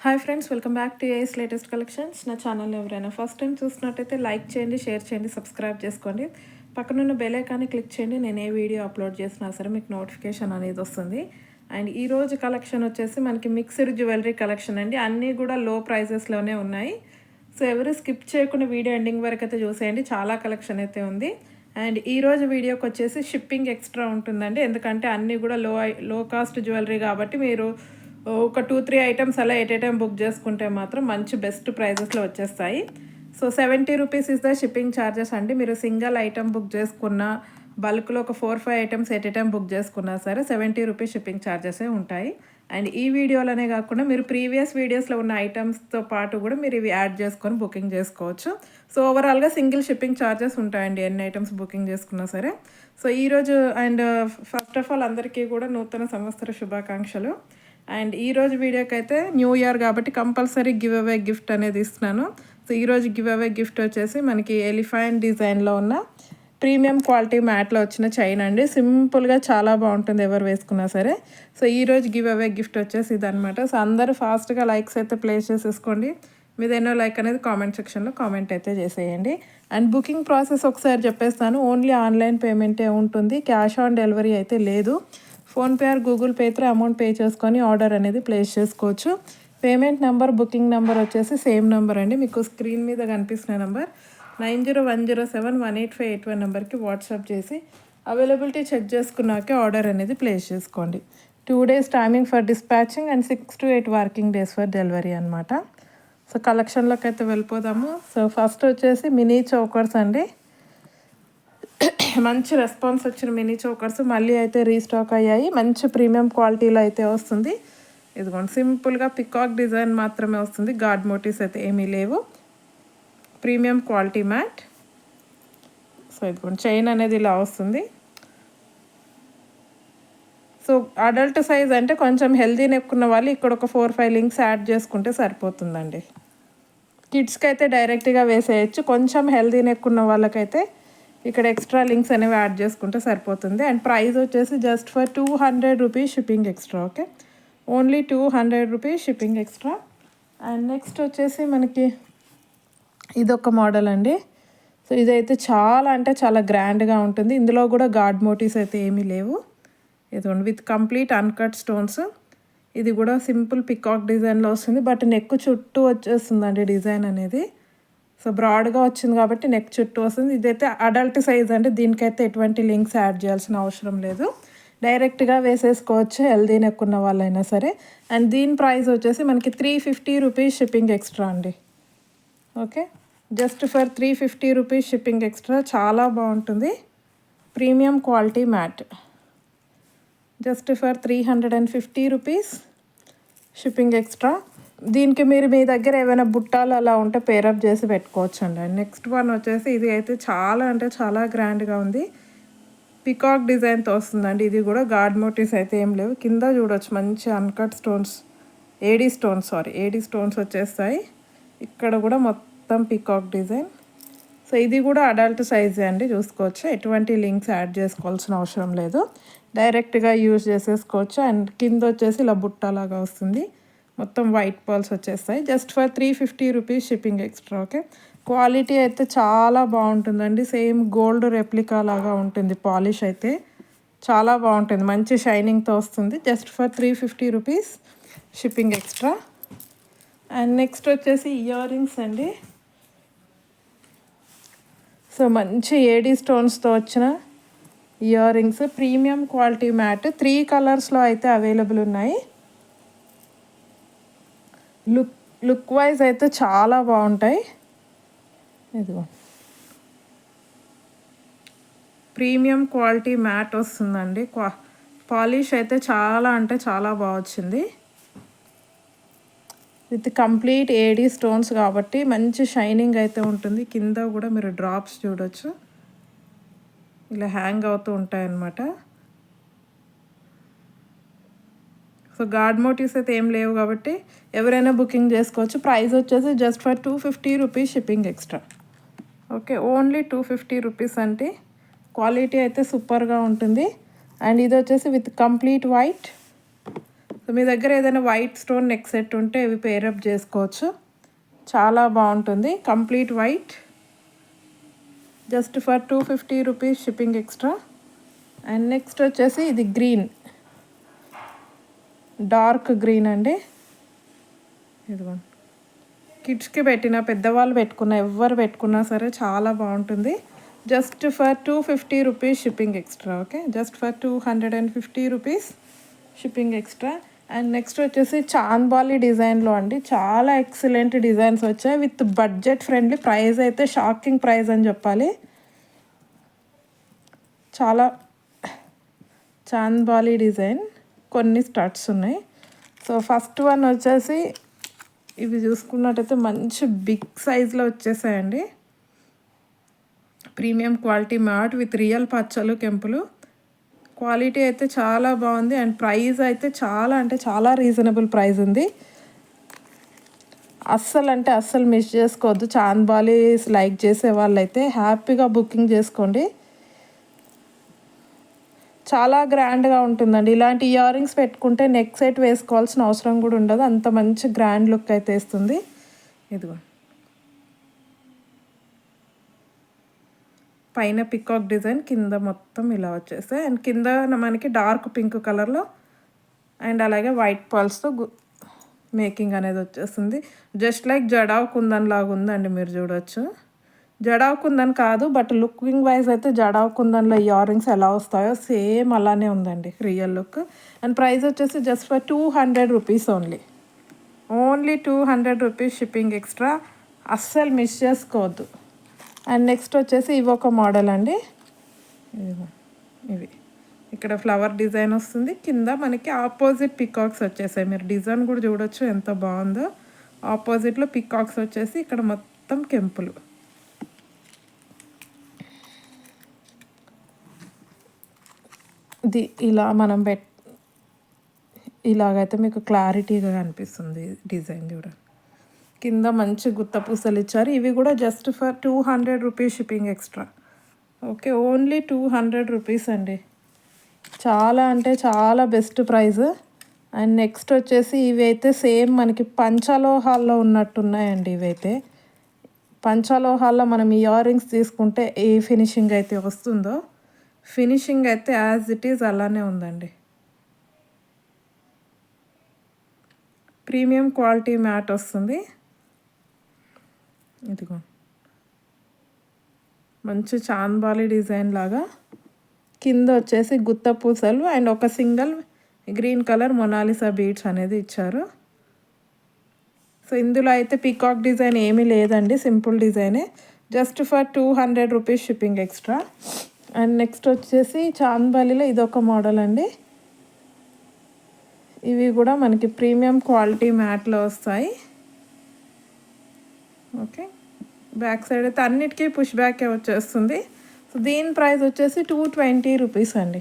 Hi friends, welcome back to AS latest collections. నా channel ఎవరైనా first time చూసినట్టయితే like చేయండి, షేర్ చేయండి, సబ్స్క్రైబ్ చేసుకోండి. పక్కనున్న బెల్ ఐకాన్ని క్లిక్ చేయండి. నేను ఏ వీడియో అప్లోడ్ చేసినా సరే మీకు నోటిఫికేషన్ అనేది వస్తుంది. అండ్ ఈరోజు కలెక్షన్ వచ్చేసి మనకి మిక్స్డ్ జ్యువెలరీ కలెక్షన్ అండి. అన్నీ కూడా లో ప్రైజెస్లోనే ఉన్నాయి. సో ఎవరు స్కిప్ చేయకుండా వీడియో ఎండింగ్ వరకు అయితే చూసేయండి. చాలా కలెక్షన్ అయితే ఉంది. అండ్ ఈరోజు వీడియోకి వచ్చేసి షిప్పింగ్ ఎక్స్ట్రా ఉంటుందండి. ఎందుకంటే అన్నీ కూడా లో కాస్ట్ జ్యువెలరీ కాబట్టి మీరు ఒక 2-3 ఐటమ్స్ అలా ఎట్ ఏ టైం బుక్ చేసుకుంటే మాత్రం మంచి బెస్ట్ ప్రైజెస్లో వచ్చేస్తాయి. So 70 rupees is the shipping charges అండి. మీరు సింగిల్ ఐటమ్ బుక్ చేసుకున్న బల్క్లో ఒక 4-5 items at a time book చేసుకున్నా సరే 70 రూపీస్ షిప్పింగ్ ఛార్జెసే ఉంటాయి. అండ్ ఈ వీడియోలోనే కాకుండా మీరు ప్రీవియస్ వీడియోస్లో ఉన్న ఐటమ్స్తో పాటు కూడా మీరు ఇవి యాడ్ చేసుకొని బుకింగ్ చేసుకోవచ్చు. సో ఓవరాల్గా సింగిల్ షిప్పింగ్ ఛార్జెస్ ఉంటాయండి ఎన్ని ఐటమ్స్ బుకింగ్ చేసుకున్నా సరే. సో ఈరోజు అండ్ ఫస్ట్ ఆఫ్ ఆల్ అందరికీ కూడా నూతన సంవత్సర శుభాకాంక్షలు. అండ్ ఈరోజు వీడియోకి అయితే న్యూ ఇయర్ కాబట్టి కంపల్సరీ గివ్ అవే గిఫ్ట్ అనేది ఇస్తున్నాను. సో ఈరోజు గివ్ అవే గిఫ్ట్ వచ్చేసి మనకి ఎలిఫెంట్ డిజైన్లో ఉన్న ప్రీమియం క్వాలిటీ మ్యాట్లో వచ్చిన చైన్ అండి. సింపుల్గా చాలా బాగుంటుంది ఎవరు వేసుకున్నా సరే. సో ఈరోజు గివ్ అవే గిఫ్ట్ వచ్చేసి ఇదనమాట. సో అందరూ ఫాస్ట్గా లైక్స్ అయితే ప్లేస్ చేసేసుకోండి. మీద ఎన్నో లైక్ అనేది కామెంట్ సెక్షన్లో కామెంట్ అయితే చేసేయండి. అండ్ బుకింగ్ ప్రాసెస్ ఒకసారి చెప్పేస్తాను. ఓన్లీ ఆన్లైన్ పేమెంటే ఉంటుంది, క్యాష్ ఆన్ డెలివరీ అయితే లేదు. ఫోన్పే ఆర్ గూగుల్ పేతో అమౌంట్ పే చేసుకొని ఆర్డర్ అనేది ప్లేస్ చేసుకోవచ్చు. పేమెంట్ నెంబర్, బుకింగ్ నెంబర్ వచ్చేసి సేమ్ నెంబర్ అండి. మీకు స్క్రీన్ మీద కనిపిస్తున్న నెంబర్ 9010718581 నెంబర్కి వాట్సాప్ చేసి అవైలబిలిటీ చెక్ చేసుకున్నాకే ఆర్డర్ అనేది ప్లేస్ చేసుకోండి. 2 days timing for dispatching and 6 to 8 working days for delivery అనమాట. సో కలెక్షన్లోకి అయితే వెళ్ళిపోదాము. సో ఫస్ట్ వచ్చేసి మినీ చోకర్స్ అండి. మంచి రెస్పాన్స్ వచ్చిన మినీ చోకర్స్ మళ్ళీ అయితే రీస్టాక్ అయ్యాయి. మంచి ప్రీమియం క్వాలిటీలో అయితే వస్తుంది. ఇదిగోండి, సింపుల్గా పికాక్ డిజైన్ మాత్రమే వస్తుంది. గాడ్ మోటివ్స్ అయితే ఏమీ లేవు. Premium quality mat. సో ఇదిగోండి, చైన్ అనేది ఇలా వస్తుంది. సో అడల్ట్ సైజ్ అంటే కొంచెం హెల్దీ నెక్ ఉన్న వాళ్ళు ఇక్కడ ఒక 4-5 లింక్స్ యాడ్ చేసుకుంటే సరిపోతుందండి. కిడ్స్కి అయితే డైరెక్ట్గా వేసేయచ్చు. కొంచెం హెల్దీ నెక్ ఉన్న వాళ్ళకైతే ఇక్కడ ఎక్స్ట్రా లింక్స్ అనేవి యాడ్ చేసుకుంటే సరిపోతుంది. అండ్ ప్రైస్ వచ్చేసి just for 200 rupees shipping extra. Okay, only 200 rupees shipping extra. And next వచ్చేసి మనకి ఇదొక మోడల్ అండి. సో ఇదైతే చాలా అంటే చాలా గ్రాండ్గా ఉంటుంది. ఇందులో కూడా గాడ్ మోటివ్స్ అయితే ఏమీ లేవు. ఇదిగోండి, విత్ కంప్లీట్ అన్కట్ స్టోన్స్. ఇది కూడా సింపుల్ పికాక్ డిజైన్లో వస్తుంది. బట్ నెక్ చుట్టూ వచ్చేస్తుందండి డిజైన్ అనేది. సో బ్రాడ్గా వచ్చింది కాబట్టి నెక్ చుట్టూ వస్తుంది. ఇదైతే అడల్ట్ సైజ్ అంటే దీనికైతే ఎటువంటి లింక్స్ యాడ్ చేయాల్సిన అవసరం లేదు. డైరెక్ట్గా వేసేసుకోవచ్చు హెల్దీ నెక్ ఉన్న వాళ్ళైనా సరే. అండ్ దీని ప్రైస్ వచ్చేసి మనకి 350 రూపీస్ షిప్పింగ్ ఎక్స్ట్రా అండి. Okay, just for 350 rupees shipping extra. చాలా బాగుంటుంది. Premium quality mat just for 350 rupees shipping extra. దీనికి మీరు మీ దగ్గర ఏమైనా బుట్టాలు అలా ఉంటే పేరప్ చేసి పెట్టుకోవచ్చు అండి. నెక్స్ట్ వన్ వచ్చేసి ఇది అయితే చాలా అంటే చాలా గ్రాండ్గా ఉంది. పికాక్ డిజైన్తో వస్తుందండి. ఇది కూడా గాడ్ మోటివ్స్ అయితే ఏం లేవు. కింద చూడవచ్చు మంచి అన్కట్ స్టోన్స్, ఏడీ స్టోన్స్ వచ్చేస్తాయి. ఇక్కడ కూడా మొత్తం పికాక్ డిజైన్. సో ఇది కూడా అడల్ట్ సైజే అండి, చూసుకోవచ్చు. ఎటువంటి లింక్స్ యాడ్ చేసుకోవాల్సిన అవసరం లేదు, డైరెక్ట్గా యూజ్ చేసేసుకోవచ్చు. అండ్ కింద వచ్చేసి ఇలా బుట్టలాగా వస్తుంది. మొత్తం వైట్ పర్ల్స్ వచ్చేస్తాయి. Just for 350 rupees shipping extra. Okay, quality అయితే చాలా బాగుంటుందండి. సేమ్ గోల్డ్ రెప్లికా లాగా ఉంటుంది. పాలిష్ అయితే చాలా బాగుంటుంది. మంచి షైనింగ్తో వస్తుంది. Just for 350 rupees shipping extra. And next వచ్చేసి ఇయర్ రింగ్స్ అండి. సో మంచి ఏడీ స్టోన్స్తో వచ్చిన ear rings, premium quality mat. 3 కలర్స్లో అయితే అవైలబుల్ ఉన్నాయి. లుక్ వైజ్ అయితే చాలా బాగుంటాయి. ఇదిగో ప్రీమియం క్వాలిటీ మ్యాట్ వస్తుందండి. పాలిష్ అయితే చాలా అంటే చాలా బాగా వచ్చింది. విత్ కంప్లీట్ ఏడీ స్టోన్స్ కాబట్టి మంచి షైనింగ్ అయితే ఉంటుంది. కింద కూడా మీరు డ్రాప్స్ చూడొచ్చు, ఇలా హ్యాంగ్ అవుతూ ఉంటాయన్నమాట. సో గాడ్ మోటివ్స్ అయితే ఏం లేవు కాబట్టి ఎవరైనా బుకింగ్ చేసుకోవచ్చు. ప్రైస్ వచ్చేసి just for 250 rupees shipping extra. Okay, only 250 rupees అంటే క్వాలిటీ అయితే సూపర్గా ఉంటుంది. అండ్ ఇది వచ్చేసి విత్ కంప్లీట్ వైట్. మీ దగ్గర ఏదైనా వైట్ స్టోన్ నెక్ సెట్ ఉంటే ఇవి పేరప్ చేసుకోవచ్చు. చాలా బాగుంటుంది. Complete white, just for 250 rupees shipping extra. And next వచ్చేసి ఇది గ్రీన్, డార్క్ గ్రీన్ అండి. ఇదిగోండి, కిడ్స్కి పెట్టిన, పెద్దవాళ్ళు పెట్టుకున్న, ఎవరు పెట్టుకున్నా సరే చాలా బాగుంటుంది. Just for 250 rupees shipping extra. Okay, just for 250 rupees shipping extra. And next వచ్చేసి చాంద్బాలి డిజైన్లో అండి, చాలా ఎక్సలెంట్ డిజైన్స్ వచ్చాయి విత్ బడ్జెట్ ఫ్రెండ్లీ. ప్రైస్ అయితే షాకింగ్ ప్రైస్ అని చెప్పాలి. చాలా చాంద్బాలి డిజైన్, కొన్ని స్టడ్స్ ఉన్నాయి. సో ఫస్ట్ వన్ వచ్చేసి ఇవి చూసుకున్నట్టయితే మంచి బిగ్ సైజ్లో వచ్చేసాయండి. Premium quality matte with real పచ్చలు కెంపులు. క్వాలిటీ అయితే చాలా బాగుంది. అండ్ ప్రైస్ అయితే చాలా అంటే చాలా రీజనబుల్ ప్రైస్ ఉంది. అస్సలు మిస్ చేసుకోవద్దు. చాంద్బాలి లైక్ చేసే వాళ్ళైతే హ్యాపీగా బుకింగ్ చేసుకోండి. చాలా గ్రాండ్గా ఉంటుందండి. ఇలాంటి ఇయర్ రింగ్స్ పెట్టుకుంటే నెక్ సెట్ వేసుకోవాల్సిన అవసరం కూడా ఉండదు. అంత మంచి గ్రాండ్ లుక్ అయితే ఇస్తుంది. ఇదిగో పైన పికాక్ డిజైన్, కింద మొత్తం ఇలా వచ్చేస్తాయి. అండ్ కింద మనకి డార్క్ పింక్ కలర్లో అండ్ అలాగే వైట్ పర్ల్స్తో మేకింగ్ అనేది వచ్చేస్తుంది. జస్ట్ లైక్ జడావ్ కుందన్ లాగా ఉందండి, మీరు చూడవచ్చు. జడావ్ కుందన్ కాదు, బట్ లుకింగ్ వైజ్ అయితే జడావ్ కుందన్లో ఇయర్ రింగ్స్ ఎలా వస్తాయో సేమ్ అలానే ఉందండి రియల్ లుక్. అండ్ ప్రైస్ వచ్చేసి just for 200 rupees only. 200 rupees shipping extra. అస్సలు మిస్ చేసుకోవద్దు. అండ్ నెక్స్ట్ వచ్చేసి ఇవి ఒక మోడల్ అండి. ఇవి ఇక్కడ ఫ్లవర్ డిజైన్ వస్తుంది, కింద మనకి ఆపోజిట్ పికాక్స్ వచ్చేసాయి. మీరు డిజైన్ కూడా చూడొచ్చు ఎంత బాగుందో. ఆపోజిట్లో పికాక్స్ వచ్చేసి ఇక్కడ మొత్తం కెంపులు. ఇది ఇలా మనం ఇలాగైతే మీకు క్లారిటీగా కనిపిస్తుంది డిజైన్ చూడండి. కింద మంచి గుత్త పూసలు ఇచ్చారు. ఇవి కూడా just for 200 rupees shipping extra. Okay, only 200 rupees అండి. చాలా అంటే చాలా బెస్ట్ ప్రైస్. అండ్ నెక్స్ట్ వచ్చేసి ఇవి అయితే సేమ్ మనకి పంచలోహాల్లో ఉన్నట్టున్నాయండి. ఇవైతే పంచలోహాల్లో మనం ఇయర్ రింగ్స్ తీసుకుంటే ఏ ఫినిషింగ్ అయితే వస్తుందో, ఫినిషింగ్ అయితే యాజ్ ఇట్ ఈజ్ అలానే ఉందండి. ప్రీమియం క్వాలిటీ మ్యాట్ వస్తుంది. ఇదిగో మంచి చాంద్బాలి డిజైన్ లాగా, కింద వచ్చేసి గుత్త పూసలు అండ్ ఒక single green colour Mona Lisa beads అనేది ఇచ్చారు. సో ఇందులో అయితే పీకాక్ డిజైన్ ఏమీ లేదండి, సింపుల్ డిజైనే. Just for 200 rupees shipping extra. And next వచ్చేసి చాంద్బాలిలో ఇదొక మోడల్ అండి. ఇవి కూడా మనకి ప్రీమియం క్వాలిటీ మ్యాట్లో వస్తాయి. ఓకే, బ్యాక్ సైడ్ అయితే అన్నిటికీ పుష్ బ్యాకే వచ్చేస్తుంది. సో దీని ప్రైస్ వచ్చేసి 220 రూపీస్ అండి.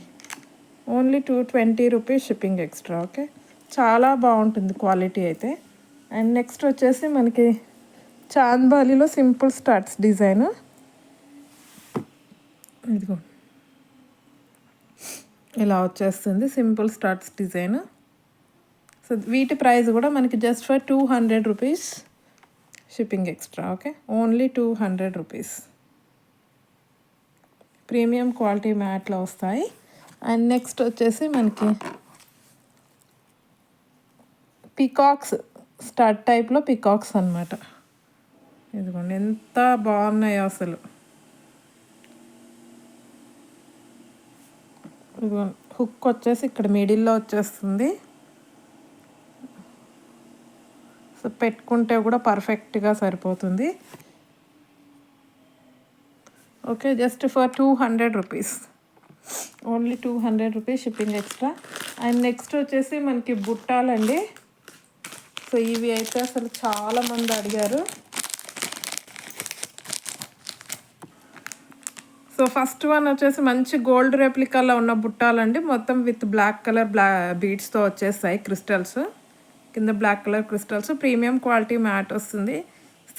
Only 220 rupees shipping extra. Okay, చాలా బాగుంటుంది క్వాలిటీ అయితే. అండ్ నెక్స్ట్ వచ్చేసి మనకి చాంద్బాలిలో సింపుల్ స్టడ్స్ డిజైన్. ఇదిగో ఇలా వచ్చేస్తుంది సింపుల్ స్టడ్స్ డిజైన్. సో వీటి ప్రైస్ కూడా మనకి just for 200 rupees shipping extra. Okay, only 200 rupees. Premium quality మ్యాట్లో వస్తాయి. అండ్ నెక్స్ట్ వచ్చేసి మనకి పికాక్స్, స్టడ్ టైప్లో పికాక్స్ అనమాట. ఇదిగోండి ఎంత బాగున్నాయో అసలు. ఇదిగో హుక్ వచ్చేసి ఇక్కడ మిడిల్లో వచ్చేస్తుంది. సో పెట్టుకుంటే కూడా పర్ఫెక్ట్గా సరిపోతుంది. Okay, just for 200 rupees. Only 200 rupees shipping extra. And next వచ్చేసి మనకి బుట్టాలండి. సో ఇవి అయితే అసలు చాలామంది అడిగారు. సో ఫస్ట్ వన్ వచ్చేసి మంచి గోల్డ్ రెప్లికాలో ఉన్న బుట్టాలండి. మొత్తం విత్ బ్లాక్ కలర్ బీడ్స్తో వచ్చేస్తాయి, క్రిస్టల్స్ కింద black colour crystals. Premium quality matte వస్తుంది,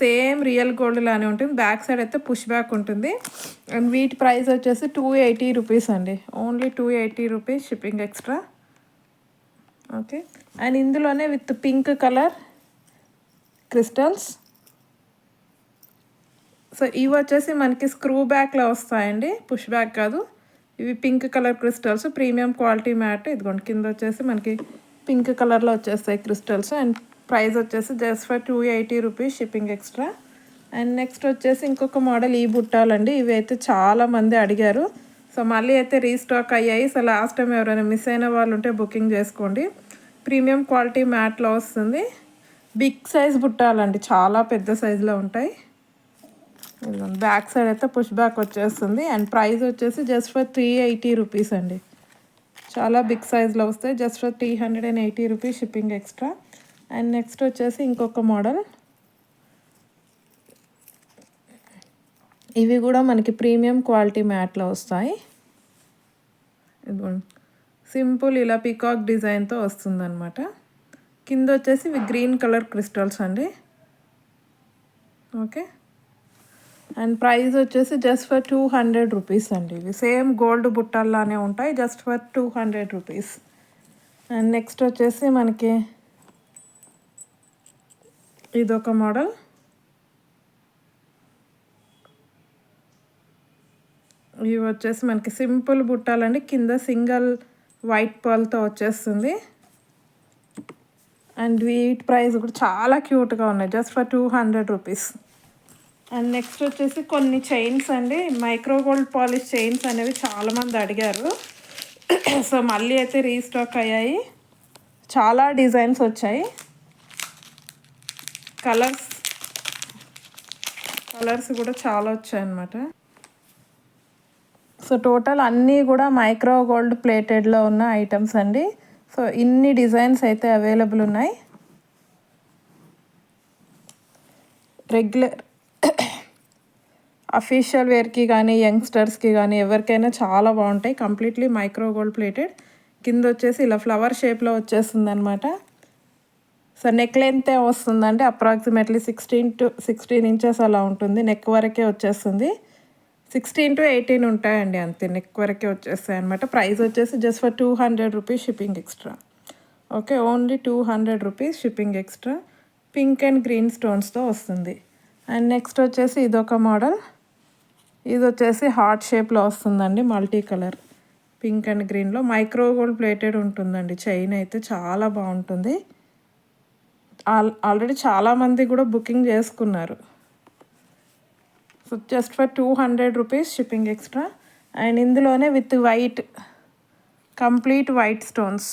సేమ్ రియల్ గోల్డ్ లానే ఉంటుంది. బ్యాక్ సైడ్ అయితే పుష్ బ్యాక్ ఉంటుంది. అండ్ వీటి ప్రైస్ వచ్చేసి 280 రూపీస్ అండి. Only 280 rupees shipping extra. Okay, and ఇందులోనే with pink colour crystals. So ఇవి వచ్చేసి మనకి స్క్రూ బ్యాక్లో వస్తాయండి, పుష్ బ్యాక్ కాదు. ఇవి pink colour crystals, premium quality mat. ఇదిగోండి కింద వచ్చేసి మనకి పింక్ కలర్లో వచ్చేస్తాయి క్రిస్టల్స్. అండ్ ప్రైస్ వచ్చేసి just for 280 rupees shipping extra. And next వచ్చేసి ఇంకొక మోడల్ ఈ బుట్టాలండి. ఇవి అయితే చాలామంది అడిగారు, సో మళ్ళీ అయితే రీస్టాక్ అయ్యాయి. సో లాస్ట్ టైం ఎవరైనా మిస్ అయిన వాళ్ళు ఉంటే బుకింగ్ చేసుకోండి. ప్రీమియం క్వాలిటీ మ్యాట్లో వస్తుంది. బిగ్ సైజ్ బుట్టాలండి, చాలా పెద్ద సైజులో ఉంటాయి. బ్యాక్ సైడ్ అయితే పుష్ బ్యాక్ వచ్చేస్తుంది. అండ్ ప్రైస్ వచ్చేసి జస్ట్ ఫర్ 380 రూపీస్ అండి. చాలా బిగ్ సైజ్లో వస్తాయి. Just for 380 rupees shipping extra. And next వచ్చేసి ఇంకొక మోడల్. ఇవి కూడా మనకి ప్రీమియం క్వాలిటీ మ్యాట్లో వస్తాయి. ఇదిగోండి సింపుల్ ఇలా పీకాక్ డిజైన్తో వస్తుందన్నమాట. కింద వచ్చేసి ఇవి గ్రీన్ కలర్ క్రిస్టల్స్ అండి. ఓకే. అండ్ ప్రైస్ వచ్చేసి జస్ట్ ఫర్ 200 రూపీస్ అండి. ఇవి సేమ్ గోల్డ్ బుట్టల్లానే ఉంటాయి, just for 200 rupees. And next వచ్చేసి మనకి ఇదొక మోడల్. ఇవి వచ్చేసి మనకి సింపుల్ బుట్టాలండి, కింద సింగిల్ వైట్ పర్ల్తో వచ్చేస్తుంది. అండ్ వీటి ప్రైస్ కూడా చాలా క్యూట్గా ఉన్నాయి, just for 200 rupees. And next వచ్చేసి కొన్ని చైన్స్ అండి, మైక్రో గోల్డ్ పాలిష్ చైన్స్ అనేవి చాలామంది అడిగారు. సో మళ్ళీ అయితే రీస్టాక్ అయ్యాయి, చాలా డిజైన్స్ వచ్చాయి. కలర్స్ కూడా చాలా వచ్చాయి అన్నమాట. సో టోటల్ అన్నీ కూడా మైక్రో గోల్డ్ ప్లేటెడ్లో ఉన్న ఐటమ్స్ అండి. సో ఇన్ని డిజైన్స్ అయితే అవైలబుల్ ఉన్నాయి. రెగ్యులర్ అఫీషియల్ వేర్కి కానీ యంగ్స్టర్స్కి కానీ ఎవరికైనా చాలా బాగుంటాయి. Completely micro gold plated. కింద వచ్చేసి ఇలా ఫ్లవర్ షేప్లో వచ్చేస్తుంది అనమాట. సో నెక్ లెంతే వస్తుందంటే అప్రాక్సిమేట్లీ 16 ఇంచెస్ అలా ఉంటుంది. నెక్ వరకే వచ్చేస్తుంది. 16 to 18 ఉంటాయండి, అంతే నెక్ వరకే వచ్చేస్తాయి అనమాట. ప్రైస్ వచ్చేసి just for 200 rupees shipping extra. Okay, only 200 rupees shipping extra. Pink and green స్టోన్స్తో వస్తుంది. అండ్ నెక్స్ట్ వచ్చేసి ఇదొక మోడల్. ఇది వచ్చేసి హార్ట్ షేప్లో వస్తుందండి, మల్టీ కలర్ పింక్ అండ్ గ్రీన్లో. మైక్రో గోల్డ్ ప్లేటెడ్ ఉంటుందండి. చైన్ అయితే చాలా బాగుంటుంది. ఆల్రెడీ చాలామంది కూడా బుకింగ్ చేసుకున్నారు. So just for 200 rupees shipping extra. And ఇందులోనే with white, complete white stones,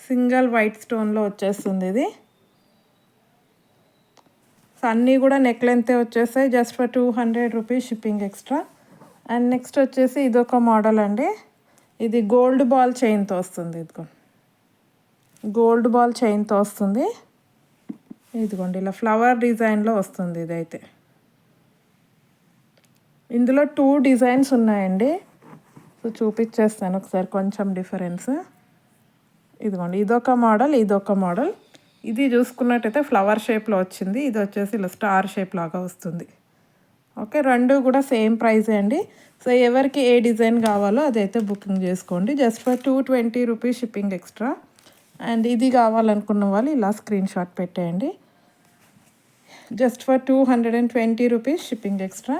single white స్టోన్లో వచ్చేస్తుంది ఇది. సో అన్నీ కూడా నెక్ లెంతే వచ్చేస్తాయి, just for 200 rupees shipping extra. And next వచ్చేసి ఇదొక మోడల్ అండి. ఇది గోల్డ్ బాల్ చైన్తో వస్తుంది. ఇదిగో గోల్డ్ బాల్ చైన్తో వస్తుంది. ఇదిగోండి ఇలా ఫ్లవర్ డిజైన్లో వస్తుంది ఇదైతే. ఇందులో 2 డిజైన్స్ ఉన్నాయండి. సో చూపించేస్తాను ఒకసారి కొంచెం డిఫరెన్స్. ఇదిగోండి ఇదొక మోడల్, ఇదొక మోడల్. ఇది చూసుకున్నట్టయితే ఫ్లవర్ షేప్లో వచ్చింది. ఇది వచ్చేసి ఇలా స్టార్ షేప్ లాగా వస్తుంది. ఓకే, రెండు కూడా సేమ్ ప్రైజే అండి. సో ఎవరికి ఏ డిజైన్ కావాలో అదైతే బుకింగ్ చేసుకోండి. Just for 220 rupees shipping extra. And ఇది కావాలనుకున్న వాళ్ళు ఇలా స్క్రీన్ షాట్ పెట్టేయండి. Just for 220 rupees shipping extra.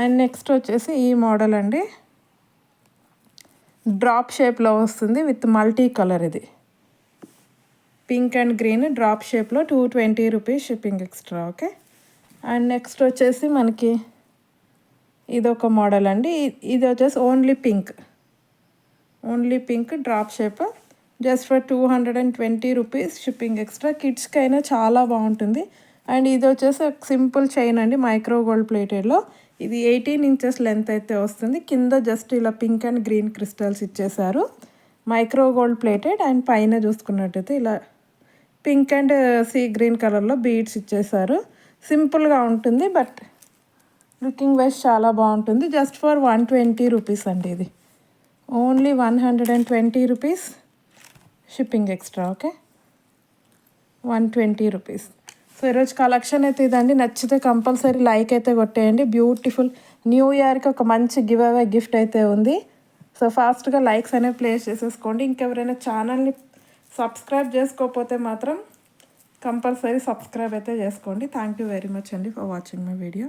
And next వచ్చేసి ఈ మోడల్ అండి, డ్రాప్ షేప్లో వస్తుంది విత్ మల్టీ కలర్. ఇది పింక్ అండ్ గ్రీన్ డ్రాప్ షేప్లో 220 rupees shipping extra. Okay. And next వచ్చేసి మనకి ఇదొక మోడల్ అండి. ఇది వచ్చేసి only pink drop shape. Just for 220 rupees shipping extra. కిడ్స్కి అయినా చాలా బాగుంటుంది. అండ్ ఇది వచ్చేసి ఒక సింపుల్ చైన్ అండి, మైక్రో గోల్డ్ ప్లేటెడ్లో. ఇది 18 ఇంచెస్ లెంత్ అయితే వస్తుంది. కింద జస్ట్ ఇలా పింక్ అండ్ గ్రీన్ క్రిస్టల్స్ ఇచ్చేసారు, మైక్రో గోల్డ్ ప్లేటెడ్. అండ్ పైన చూసుకున్నట్టయితే ఇలా పింక్ అండ్ సీ గ్రీన్ కలర్లో బీడ్స్ ఇచ్చేసారు. సింపుల్గా ఉంటుంది, బట్ లుకింగ్ వైజ్ చాలా బాగుంటుంది. జస్ట్ ఫర్ 120 రూపీస్ అండి. ఇది only 120 rupees shipping extra. Okay, 120 rupees. So ఈరోజు కలెక్షన్ అయితే ఇదండి. నచ్చితే కంపల్సరీ లైక్ అయితే కొట్టేయండి. బ్యూటిఫుల్ న్యూ ఇయర్కి ఒక మంచి గివ్ అవే గిఫ్ట్ అయితే ఉంది. సో ఫాస్ట్గా లైక్స్ అనేవి ప్లేస్ చేసేసుకోండి. ఇంకెవరైనా ఛానల్ని సబ్స్క్రైబ్ చేసుకోకపోతే మాత్రం కంపల్సరీ సబ్స్క్రైబ్ అయితే చేసుకోండి. థ్యాంక్ యూ వెరీ మచ్ అండి ఫర్ వాచింగ్ మై వీడియో.